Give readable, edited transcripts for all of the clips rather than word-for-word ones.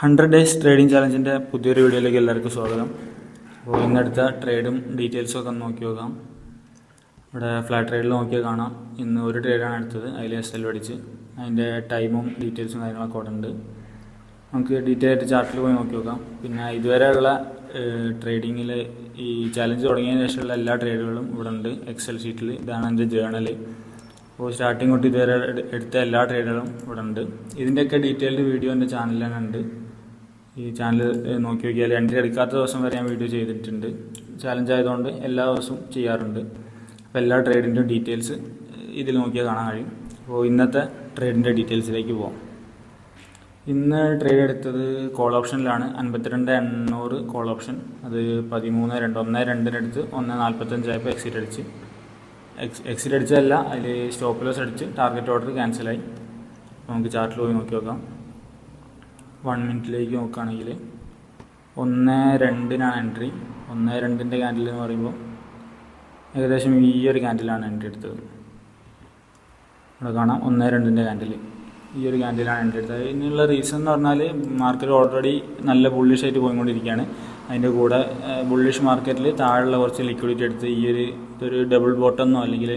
100 days trading ചാലഞ്ചിൻ്റെ പുതിയൊരു വീഡിയോയിലേക്ക് എല്ലാവർക്കും സ്വാഗതം. അപ്പോൾ ഇന്നെടുത്ത ട്രേഡും ഡീറ്റെയിൽസും ഒക്കെ ഒന്ന് നോക്കി നോക്കാം. ഇവിടെ ഫ്ലാറ്റ് ട്രേഡിൽ നോക്കിയാൽ കാണാം, ഇന്ന് ഒരു ട്രേഡാണ് എടുത്തത്. അതിൽ SL അടിച്ച് അതിൻ്റെ ടൈമും ഡീറ്റെയിൽസും കാര്യങ്ങളൊക്കെ അവിടെ ഉണ്ട്. നമുക്ക് ഡീറ്റെയിൽ ആയിട്ട് ചാർട്ടിൽ പോയി നോക്കി നോക്കാം. പിന്നെ ഇതുവരെയുള്ള ട്രേഡിങ്ങിൽ ഈ ചാലഞ്ച് തുടങ്ങിയതിന് ശേഷമുള്ള എല്ലാ ട്രേഡുകളും ഇവിടെ ഉണ്ട് എക്സൽ ഷീറ്റിൽ. ഇതാണ് എൻ്റെ ജേണൽ. അപ്പോൾ സ്റ്റാർട്ടിങ് തൊട്ട് ഇതുവരെ എടുത്ത എല്ലാ ട്രേഡുകളും ഇവിടെ ഉണ്ട്. ഇതിൻ്റെയൊക്കെ ഡീറ്റെയിൽഡ് വീഡിയോ എൻ്റെ ചാനലിൽ തന്നെ ഉണ്ട്. ഈ ചാനൽ നോക്കി നോക്കിയാൽ എൻട്രി എടുക്കാത്ത ദിവസം വരെ ഞാൻ വീഡിയോ ചെയ്തിട്ടുണ്ട്. ചാലഞ്ച് ആയതുകൊണ്ട് എല്ലാ ദിവസവും ചെയ്യാറുണ്ട്. അപ്പോൾ എല്ലാ ട്രേഡിൻ്റെയും ഡീറ്റെയിൽസ് ഇതിൽ നോക്കിയാൽ കാണാൻ കഴിയും. അപ്പോൾ ഇന്നത്തെ ട്രേഡിൻ്റെ ഡീറ്റെയിൽസിലേക്ക് പോകാം. ഇന്ന് ട്രേഡ് എടുത്തത് കോൾ ഓപ്ഷനിലാണ്. 52,800 കോൾ ഓപ്ഷൻ. അത് 13.2 1.45 ആയപ്പോൾ എക്സിറ്റ് അടിച്ച്. എക്സിറ്റ് അടിച്ചതല്ല, അതിൽ സ്റ്റോപ്പ് ലോസ് അടിച്ച് ടാർഗറ്റ് ഓർഡർ ക്യാൻസലായി. നമുക്ക് ചാർട്ടിൽ പോയി നോക്കി നോക്കാം. 1 മിനിറ്റിലേക്ക് നോക്കുകയാണെങ്കിൽ 1.2 എൻട്രി. 1.2 ക്യാൻഡിൽ എന്ന് പറയുമ്പോൾ ഏകദേശം ഈ ഒരു ക്യാൻഡിലാണ് എൻട്രി എടുത്തത്. ഇവിടെ കാണാം 1.2 ക്യാൻഡിൽ. ഈ ഒരു ക്യാൻഡിലാണ് എൻട്രി എടുത്തത്. ഇതിനുള്ള റീസൺ എന്ന് പറഞ്ഞാൽ മാർക്കറ്റ് ഓൾറെഡി നല്ല ബുള്ളിഷ് ആയിട്ട് പോയിക്കൊണ്ടിരിക്കുകയാണ്. അതിൻ്റെ കൂടെ ബുള്ളിഷ് മാർക്കറ്റിൽ താഴെയുള്ള കുറച്ച് ലിക്വിഡിറ്റി എടുത്ത് ഇതൊരു ഡബിൾ ബോട്ടമെന്നോ അല്ലെങ്കിൽ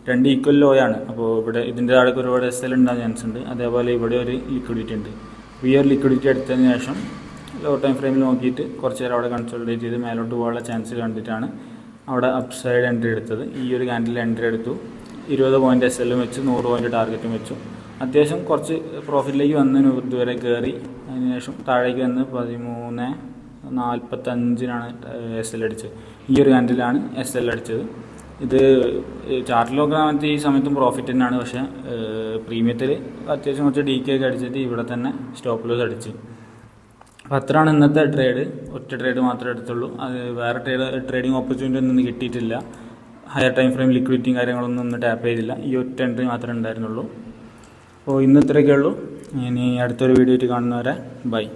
2 ഈക്വൽ ലോ ആണ്. അപ്പോൾ ഇവിടെ ഇതിൻ്റെ താഴെ ഒരുപാട് SL ഉണ്ടാകാൻ ചാൻസ് ഉണ്ട്. അതേപോലെ ഇവിടെ ഒരു ലിക്വിഡിറ്റി ഉണ്ട്. ഈ ഒരു ലിക്വിഡിറ്റി എടുത്തതിന് ശേഷം ലോ ടൈം ഫ്രെയിമിൽ നോക്കിയിട്ട് കുറച്ച് നേരം അവിടെ കൺസോളിഡേറ്റ് ചെയ്ത് മേലോട്ട് പോകാനുള്ള ചാൻസ് കണ്ടിട്ടാണ് അവിടെ അപ്പ് സൈഡ് എൻട്രി എടുത്തത്. ഈ ഒരു ക്യാൻഡിൽ എൻട്രി എടുത്തു. 20 പോയിൻറ്റ് SL വെച്ചു, 100 പോയിൻറ്റ് ടാർഗറ്റും വെച്ചു. അത്യാവശ്യം കുറച്ച് പ്രോഫിറ്റിലേക്ക് വന്നതിന് ഇതുവരെ കയറി. അതിനുശേഷം താഴേക്ക് വന്ന് 13.45 SL അടിച്ചത്. ഈ ഒരു ക്യാൻഡിലാണ് SL അടിച്ചത്. ഇത് ചാർട്ടിലൊക്കെ മറ്റേ ഈ സമയത്തും പ്രോഫിറ്റ് തന്നെയാണ്. പക്ഷേ പ്രീമിയത്തിൽ അത്യാവശ്യം കുറച്ച് DK ഒക്കെ അടിച്ചിട്ട് ഇവിടെ തന്നെ സ്റ്റോപ്പ് ലോസ് അടിച്ച്. അപ്പോൾ അത്രയാണ് ഇന്നത്തെ ട്രേഡ്. ഒറ്റ ട്രേഡ് മാത്രമേ എടുത്തുള്ളൂ. അത് വേറെ ട്രേഡിങ് ഓപ്പർച്യൂണിറ്റി ഒന്നും കിട്ടിയിട്ടില്ല. ഹയർ ടൈം ഫ്രെയിം ലിക്വിഡിറ്റിയും കാര്യങ്ങളൊന്നും ഒന്ന് ടാപ്പ് ചെയ്തില്ല. ഈ ഒറ്റ എൻട്രി മാത്രമേ ഉണ്ടായിരുന്നുള്ളൂ. അപ്പോൾ ഇന്ന് ഇത്രയൊക്കെ ഉള്ളൂ. ഇനി അടുത്തൊരു വീഡിയോ ആയിട്ട് കാണുന്നവരെ ബൈ.